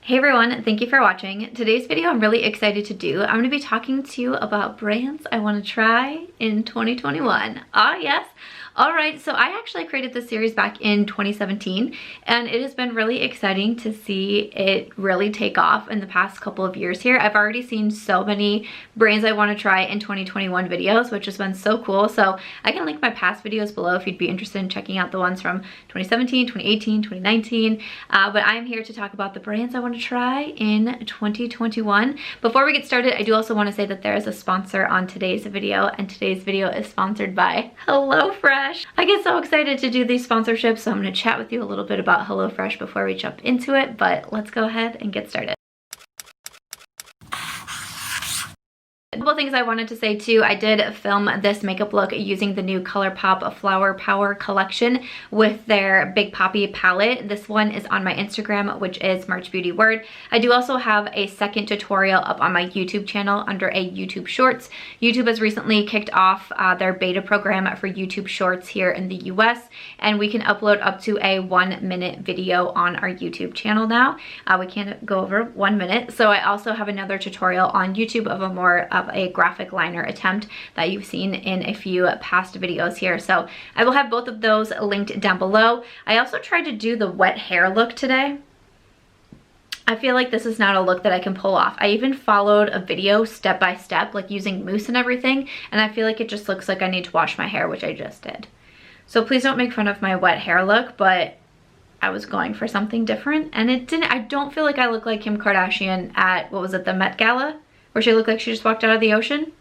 Hey everyone, thank you for watching. Today's video I'm really excited to do. I'm going to be talking to you about brands I want to try in 2021. Ah yes. Alright, so I actually created this series back in 2017 and it has been really exciting to see it really take off in the past couple of years here. I've already seen so many brands I want to try in 2021 videos, which has been so cool. So I can link my past videos below if you'd be interested in checking out the ones from 2017, 2018, 2019. But I'm here to talk about the brands I want to try in 2021. Before we get started, I do also want to say that there is a sponsor on today's video, and today's video is sponsored by HelloFresh. I get so excited to do these sponsorships, so I'm going to chat with you a little bit about HelloFresh before we jump into it, but let's go ahead and get started. A couple things I wanted to say too. I did film this makeup look using the new Colourpop Flower Power collection with their Big Poppy palette. This one is on my Instagram, which is March Beauty Word. I do also have a second tutorial up on my YouTube channel under a YouTube Shorts. YouTube has recently kicked off their beta program for YouTube Shorts here in the US, and we can upload up to a 1-minute video on our YouTube channel now. We can't go over 1 minute. So I also have another tutorial on YouTube of a graphic liner attempt that you've seen in a few past videos here. So I will have both of those linked down below. I also tried to do the wet hair look today. I feel like this is not a look that I can pull off. I even followed a video step by step, like using mousse and everything, and I feel like it just looks like I need to wash my hair, which I just did. So please don't make fun of my wet hair look, but I was going for something different and it didn't. I don't feel like I look like Kim Kardashian at, what was it, the Met Gala? Where she looked like she just walked out of the ocean.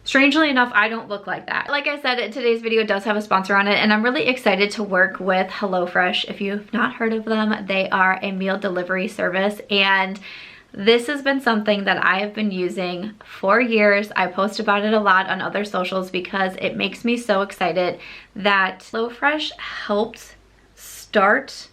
Strangely enough, I don't look like that. Like I said, today's video does have a sponsor on it, and I'm really excited to work with HelloFresh. If you've not heard of them, they are a meal delivery service, and this has been something that I have been using for years. I post about it a lot on other socials because it makes me so excited that HelloFresh helped start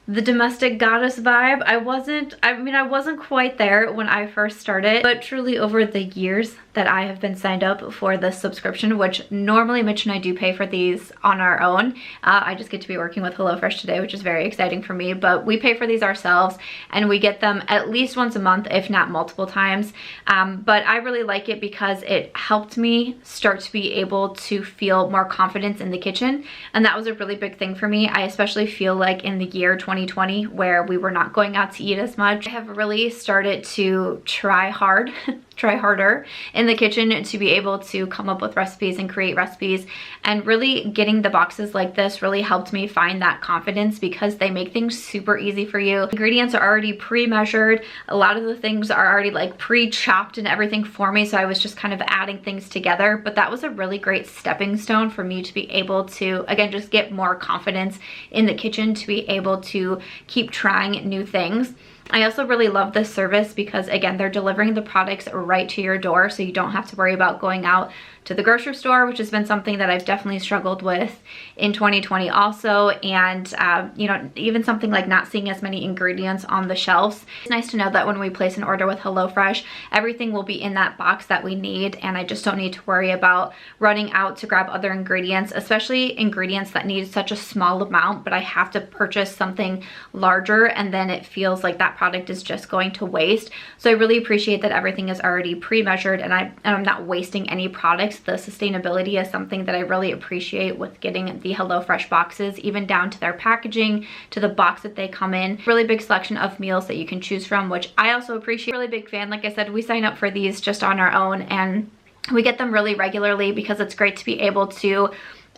the domestic goddess vibe. I wasn't quite there when I first started, but truly over the years that I have been signed up for the subscription, which normally Mitch and I do pay for these on our own. I just get to be working with HelloFresh today, which is very exciting for me, but we pay for these ourselves and we get them at least once a month, if not multiple times. But I really like it because it helped me start to be able to feel more confidence in the kitchen. And that was a really big thing for me. I especially feel like in the year 2020, where we were not going out to eat as much, I have really started to try harder in the kitchen to be able to come up with recipes and create recipes. And really getting the boxes like this really helped me find that confidence because they make things super easy for you. Ingredients are already pre-measured. A lot of the things are already like pre-chopped and everything for me, so I was just kind of adding things together. But that was a really great stepping stone for me to be able to, again, just get more confidence in the kitchen, to be able to keep trying new things. I also really love this service because, again, they're delivering the products right to your door, so you don't have to worry about going out to the grocery store, which has been something that I've definitely struggled with in 2020 also. And you know, even something like not seeing as many ingredients on the shelves. It's nice to know that when we place an order with HelloFresh, everything will be in that box that we need, and I just don't need to worry about running out to grab other ingredients, especially ingredients that need such a small amount, but I have to purchase something larger and then it feels like that product is just going to waste. So I really appreciate that everything is already pre-measured and I'm not wasting any products. The sustainability is something that I really appreciate with getting the HelloFresh boxes, even down to their packaging, to the box that they come in. Really big selection of meals that you can choose from, which I also appreciate. Really big fan. Like I said, we sign up for these just on our own and we get them really regularly because it's great to be able to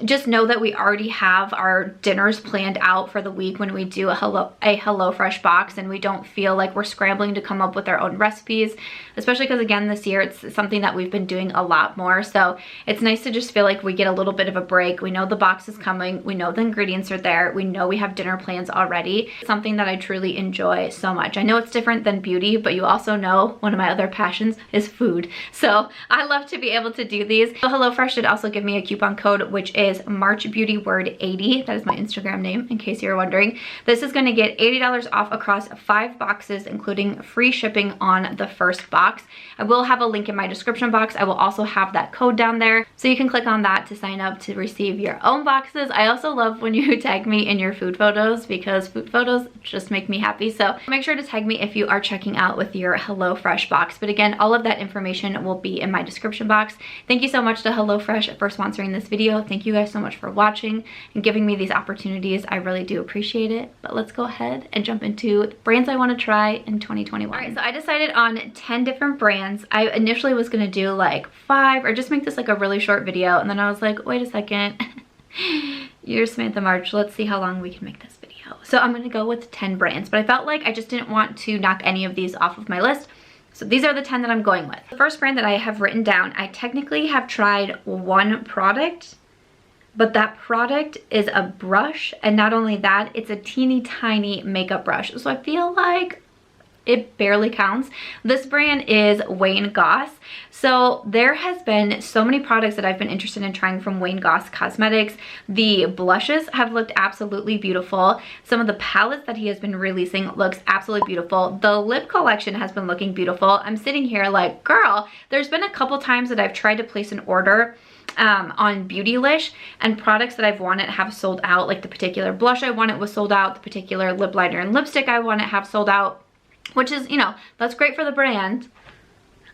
just know that we already have our dinners planned out for the week when we do a HelloFresh box, and we don't feel like we're scrambling to come up with our own recipes, especially because, again, this year it's something that we've been doing a lot more. So it's nice to just feel like we get a little bit of a break. We know the box is coming. We know the ingredients are there. We know we have dinner plans already. It's something that I truly enjoy so much. I know it's different than beauty, but you also know one of my other passions is food. So I love to be able to do these. So HelloFresh did also give me a coupon code, which is is March Beauty Word 80. That is my Instagram name, in case you're wondering. This is going to get $80 off across 5 boxes, including free shipping on the first box. I will have a link in my description box. I will also have that code down there, so you can click on that to sign up to receive your own boxes. I also love when you tag me in your food photos, because food photos just make me happy. So make sure to tag me if you are checking out with your HelloFresh box. But again, all of that information will be in my description box. Thank you so much to HelloFresh for sponsoring this video. Thank you guys so much for watching and giving me these opportunities. I really do appreciate it. But let's go ahead and jump into the brands I want to try in 2021. All right, so I decided on 10 different brands. I initially was going to do like 5 or just make this like a really short video, and then I was like, wait a second. You're Samantha March, let's see how long we can make this video. So I'm gonna go with 10 brands, but I felt like I just didn't want to knock any of these off of my list. So these are the 10 that I'm going with. The first brand that I have written down, I technically have tried one product, but that product is a brush, and not only that, it's a teeny tiny makeup brush. So I feel like it barely counts. This brand is Wayne Goss. So there has been so many products that I've been interested in trying from Wayne Goss Cosmetics. The blushes have looked absolutely beautiful. Some of the palettes that he has been releasing looks absolutely beautiful. The lip collection has been looking beautiful. I'm sitting here like, girl, there's been a couple times that I've tried to place an order on Beautylish, and products that I've wanted have sold out. Like the particular blush I wanted was sold out. The particular lip liner and lipstick I wanted have sold out. Which is, you know, that's great for the brand.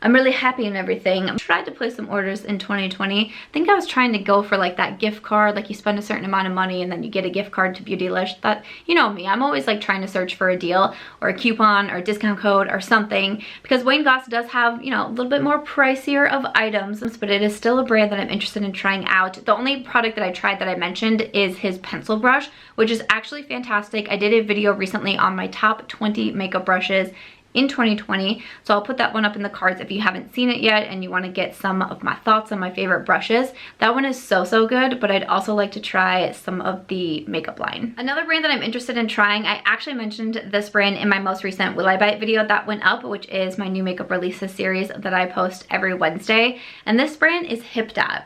I'm really happy and everything. I tried to place some orders in 2020. I think I was trying to go for like that gift card, like you spend a certain amount of money and then you get a gift card to Beautylish. That, you know me, I'm always like trying to search for a deal or a coupon or a discount code or something, because Wayne Goss does have, you know, a little bit more pricier of items, but it is still a brand that I'm interested in trying out. The only product that I tried that I mentioned is his pencil brush, which is actually fantastic. I did a video recently on my top 20 makeup brushes in 2020, so I'll put that one up in the cards if you haven't seen it yet and you want to get some of my thoughts on my favorite brushes. That one is so good, but I'd also like to try some of the makeup line. Another brand that I'm interested in trying, I actually mentioned this brand in my most recent Will I Buy It video that went up, which is my new makeup releases series that I post every Wednesday, and this brand is Hip Dot.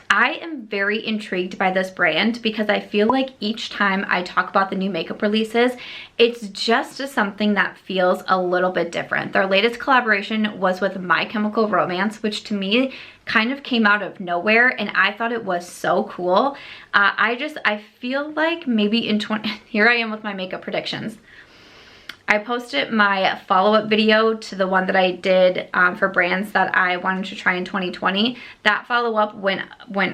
I am very intrigued by this brand because I feel like each time I talk about the new makeup releases, it's just something that feels a little bit different. Their latest collaboration was with My Chemical Romance, which to me kind of came out of nowhere, and I thought it was so cool. I feel like maybe in here I am with my makeup predictions. I posted my follow-up video to the one that I did for brands that I wanted to try in 2020. That follow-up went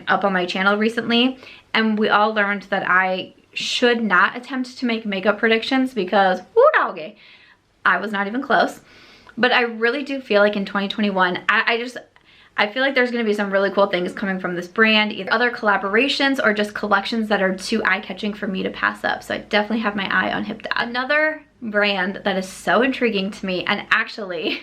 up on my channel recently, and we all learned that I should not attempt to make makeup predictions because, woo doggy, I was not even close. But I really do feel like in 2021, I feel like there's going to be some really cool things coming from this brand, either other collaborations or just collections that are too eye-catching for me to pass up. So I definitely have my eye on Hip Dot. Another brand that is so intriguing to me, and actually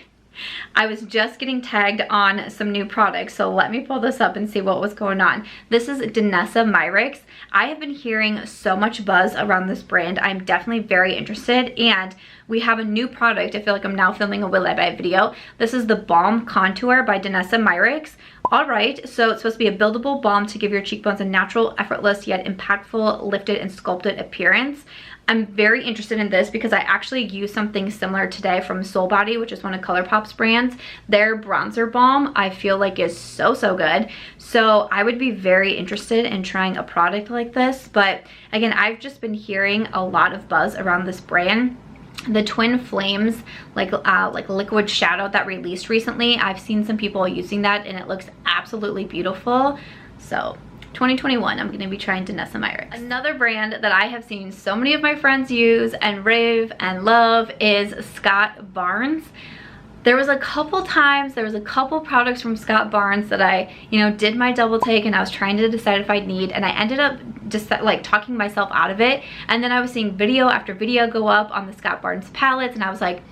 I was just getting tagged on some new products, so let me pull this up and see what was going on. This is Danielle Myrick. I have been hearing so much buzz around this brand. I'm definitely very interested, and we have a new product. I feel like I'm now filming a Will I Buy It video. This is the Balm Contour by Danielle Myrick. All right, so it's supposed to be a buildable balm to give your cheekbones a natural, effortless, yet impactful, lifted and sculpted appearance. I'm very interested in this because I actually used something similar today from Soul Body, which is one of Colourpop's brands. Their bronzer balm I feel like is so good. So I would be very interested in trying a product like this. But again, I've just been hearing a lot of buzz around this brand. The Twin Flames like liquid shadow that released recently, I've seen some people using that and it looks absolutely beautiful. So 2021, I'm going to be trying Danielle Myrick. Another brand that I have seen so many of my friends use and rave and love is Scott Barnes. There was a couple products from Scott Barnes that I, did my double take and I was trying to decide if I'd need, and I ended up just like talking myself out of it. And then I was seeing video after video go up on the Scott Barnes palettes and I was like,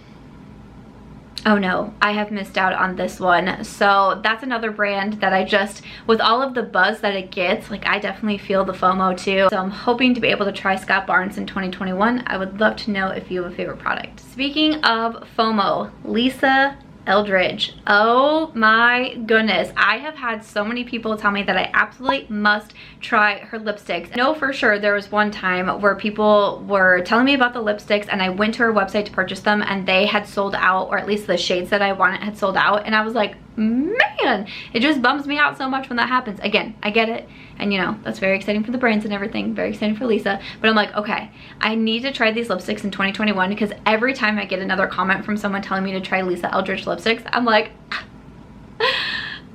oh no, I have missed out on this one. So that's another brand that I just, with all of the buzz that it gets, like I definitely feel the FOMO too. So I'm hoping to be able to try Scott Barnes in 2021. I would love to know if you have a favorite product. Speaking of FOMO, Lisa Eldridge. Oh my goodness. I have had so many people tell me that I absolutely must try her lipsticks. I know for sure there was one time where people were telling me about the lipsticks and I went to her website to purchase them and they had sold out, or at least the shades that I wanted had sold out, and I was like, man, it just bums me out so much when that happens. Again, I get it, and you know, that's very exciting for the brands and everything, very exciting for Lisa, but I'm like, okay, I need to try these lipsticks in 2021 because every time I get another comment from someone telling me to try Lisa Eldridge lipsticks, I'm like,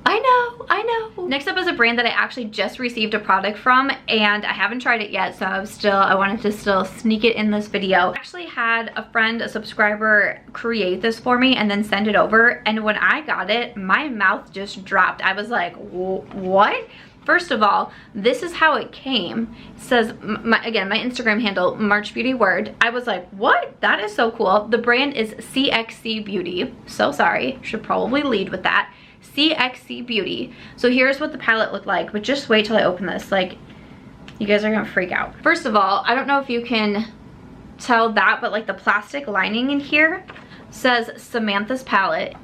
I know. Next up is a brand that I actually just received a product from and I haven't tried it yet, so I wanted to still sneak it in this video. I actually had a friend, a subscriber, create this for me and then send it over, and when I got it, my mouth just dropped. I was like, what? First of all, this is how it came. It says, again, my Instagram handle, March Beauty Word. I was like, what? That is so cool. The brand is CXC Beauty. So sorry, should probably lead with that. CXC Beauty. So here's what the palette looked like, but just wait till I open this. Like, you guys are gonna freak out. First of all, I don't know if you can tell that, but like the plastic lining in here says Samantha's palette.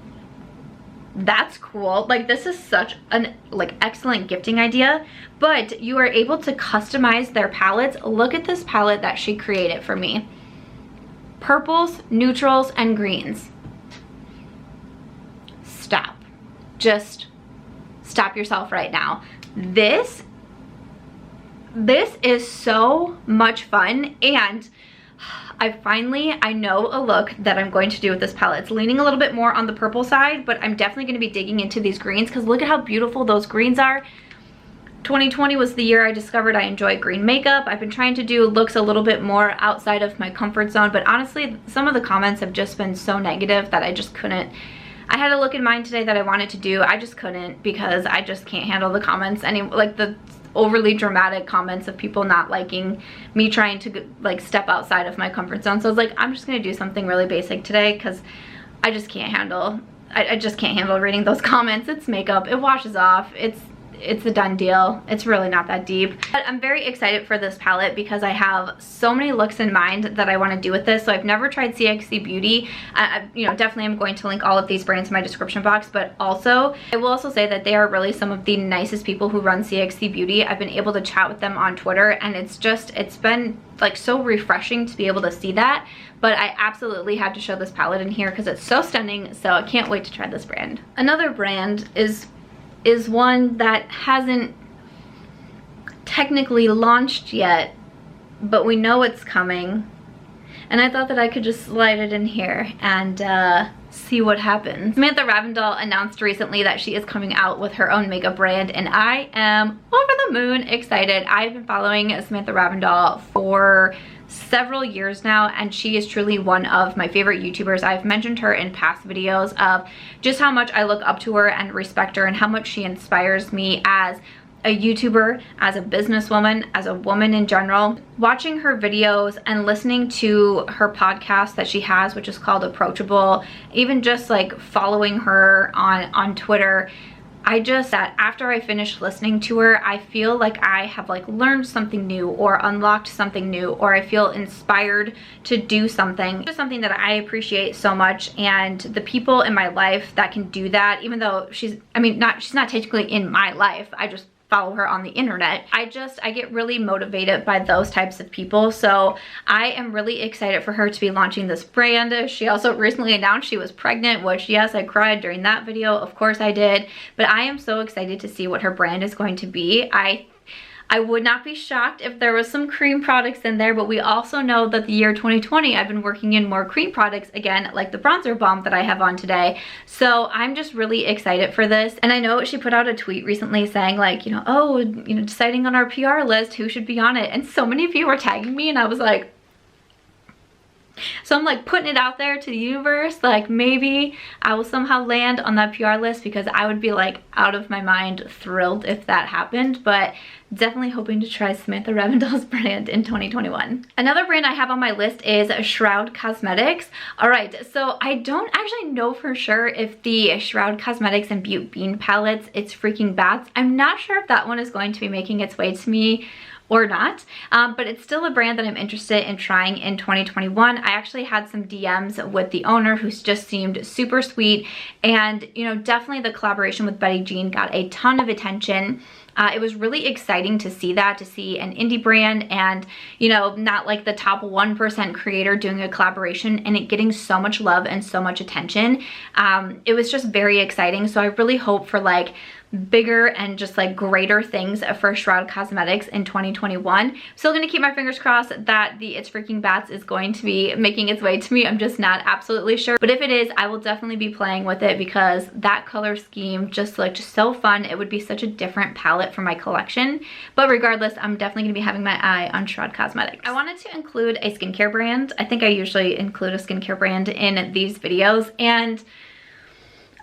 That's cool. Like, this is such an excellent gifting idea, but you are able to customize their palettes. Look at this palette that she created for me. Purples, neutrals, and greens. Stop. Just stop yourself right now. This is so much fun, and I know a look that I'm going to do with this palette. It's leaning a little bit more on the purple side, but I'm definitely going to be digging into these greens because look at how beautiful those greens are. 2020 was the year I discovered I enjoy green makeup. I've been trying to do looks a little bit more outside of my comfort zone, but honestly, some of the comments have just been so negative that I just couldn't. I had a look in mine today that I wanted to do. I just couldn't because I just can't handle the comments like the overly dramatic comments of people not liking me trying to like step outside of my comfort zone. So I was like, I'm just gonna do something really basic today because I just can't handle, I just can't handle reading those comments. It's makeup, it washes off, it's a done deal. It's really not that deep. But I'm very excited for this palette because I have so many looks in mind that I want to do with this. So I've never tried CXC Beauty. You know, definitely I'm going to link all of these brands in my description box, but also I will also say that they are really some of the nicest people who run CXC Beauty. I've been able to chat with them on Twitter and it's been like so refreshing to be able to see that. But I absolutely had to show this palette in here because it's so stunning. So I can't wait to try this brand. Another brand is one that hasn't technically launched yet, but we know it's coming. And I thought that I could just slide it in here and see what happens. Samantha Ravendoll announced recently that she is coming out with her own makeup brand, and I am over the moon excited. I've been following Samantha Ravendoll for several years now, and she is truly one of my favorite YouTubers. I've mentioned her in past videos of just how much I look up to her and respect her and how much she inspires me as a YouTuber, as a businesswoman, as a woman in general. Watching her videos and listening to her podcast that she has, which is called Approachable, even just like following her on Twitter, that after I finished listening to her, I feel like I have like learned something new or unlocked something new, or I feel inspired to do something. It's something that I appreciate so much, and the people in my life that can do that, even though she's not technically in my life, I just follow her on the internet. I get really motivated by those types of people. So I am really excited for her to be launching this brand. She also recently announced she was pregnant, which yes, I cried during that video. Of course I did. But I am so excited to see what her brand is going to be. I would not be shocked if there was some cream products in there, but we also know that the year 2020, I've been working in more cream products again, like the bronzer balm that I have on today. So I'm just really excited for this. And I know she put out a tweet recently saying like, deciding on our PR list, who should be on it. And so many of you were tagging me and I was like, so I'm like putting it out there to the universe, like maybe I will somehow land on that PR list, because I would be like out of my mind thrilled if that happened. But definitely hoping to try Samantha Ravendoll's brand in 2021. Another brand I have on my list is Shroud Cosmetics. All right, so I don't actually know for sure if the Shroud Cosmetics and Butte Bean palettes, It's Freaking Bats, I'm not sure if that one is going to be making its way to me or not, but it's still a brand that I'm interested in trying in 2021. I actually had some DMs with the owner who's just seemed super sweet, and you know, definitely the collaboration with Betty Jean got a ton of attention. It was really exciting to see that, to see an indie brand and, you know, not like the top 1% creator doing a collaboration and it getting so much love and so much attention. It was just very exciting. So I really hope for like bigger and just like greater things for Shroud Cosmetics in 2021. Still gonna keep my fingers crossed that the It's Freaking Bats is going to be making its way to me. I'm just not absolutely sure, but if it is, I will definitely be playing with it because that color scheme just looked so fun. It would be such a different palette for my collection, but regardless, I'm definitely gonna be having my eye on Shroud Cosmetics. I wanted to include a skincare brand. I think I usually include a skincare brand in these videos, and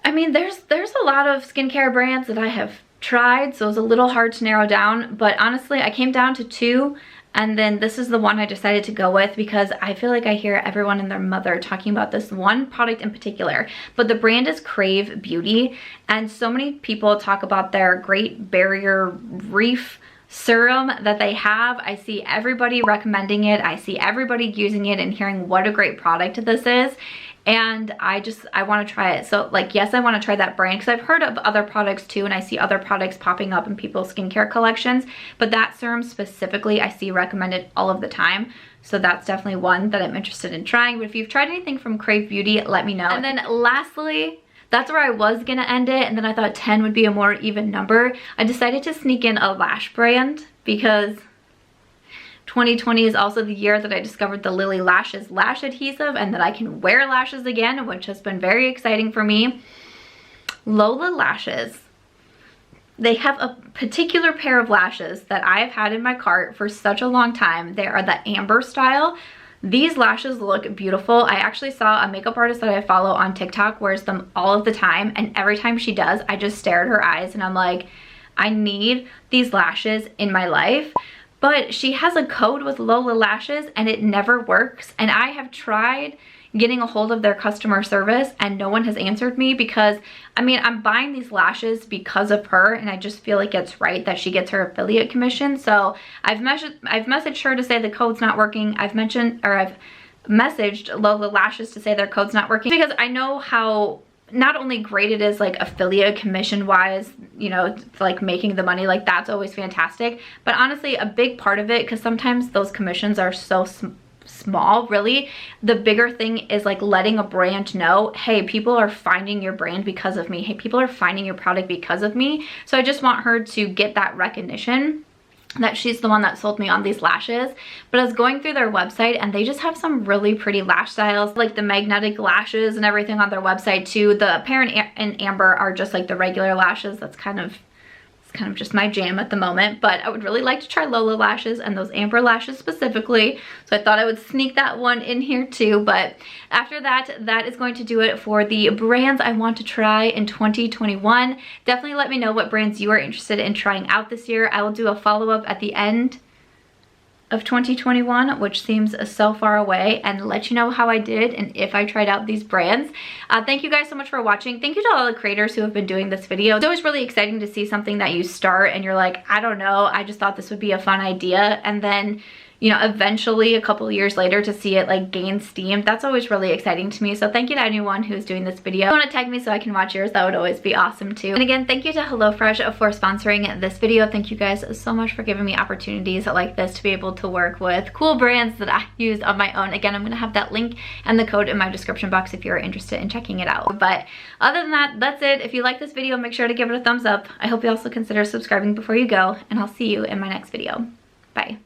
I mean, there's a lot of skincare brands that I have tried, so it's a little hard to narrow down, but honestly, I came down to 2, and then this is the one I decided to go with because I feel like I hear everyone and their mother talking about this one product in particular, but the brand is CRAVE Beauty, and so many people talk about their Great Barrier Reef serum that they have. I see everybody recommending it. I see everybody using it and hearing what a great product this is. And I want to try it. So like, yes, I want to try that brand because I've heard of other products too, and I see other products popping up in people's skincare collections, but that serum specifically I see recommended all of the time. So that's definitely one that I'm interested in trying. But if you've tried anything from CRAVE Beauty, let me know. And then lastly, that's where I was gonna end it, and then I thought 10 would be a more even number. I decided to sneak in a lash brand because 2020 is also the year that I discovered the Lily Lashes lash adhesive and that I can wear lashes again, which has been very exciting for me. Lola Lashes. They have a particular pair of lashes that I've had in my cart for such a long time. They are the amber style. These lashes look beautiful. I actually saw a makeup artist that I follow on TikTok wears them all of the time, and every time she does, I just stare at her eyes and I'm like, I need these lashes in my life. But she has a code with Lola Lashes and it never works, and I have tried getting a hold of their customer service and no one has answered me because, I mean, I'm buying these lashes because of her, and I just feel like it's right that she gets her affiliate commission. So I've messaged her to say the code's not working. I've messaged Lola Lashes to say their code's not working because I know how not only great it is like affiliate commission wise, you know, like making the money, like that's always fantastic, but honestly a big part of it, because sometimes those commissions are so small, really the bigger thing is like letting a brand know, hey, people are finding your brand because of me, hey, people are finding your product because of me. So I just want her to get that recognition that she's the one that sold me on these lashes. But I was going through their website and they just have some really pretty lash styles, like the magnetic lashes and everything on their website too. The pear and amber are just like the regular lashes. That's kind of just my jam at the moment, but I would really like to try Lola Lashes and those amber lashes specifically, so I thought I would sneak that one in here too. But after that, that is going to do it for the brands I want to try in 2021. Definitely let me know what brands you are interested in trying out this year. I will do a follow-up at the end of 2021, which seems so far away, and let you know how I did and if I tried out these brands. Thank you guys so much for watching. Thank you to all the creators who have been doing this video. It's always really exciting to see something that you start and you're like, I don't know, I just thought this would be a fun idea, and then, you know, eventually a couple of years later to see it like gain steam. That's always really exciting to me. So thank you to anyone who's doing this video. If you want to tag me so I can watch yours, that would always be awesome too. And again, thank you to HelloFresh for sponsoring this video. Thank you guys so much for giving me opportunities like this to be able to work with cool brands that I use on my own. Again, I'm going to have that link and the code in my description box if you're interested in checking it out. But other than that, that's it. If you like this video, make sure to give it a thumbs up. I hope you also consider subscribing before you go, and I'll see you in my next video. Bye.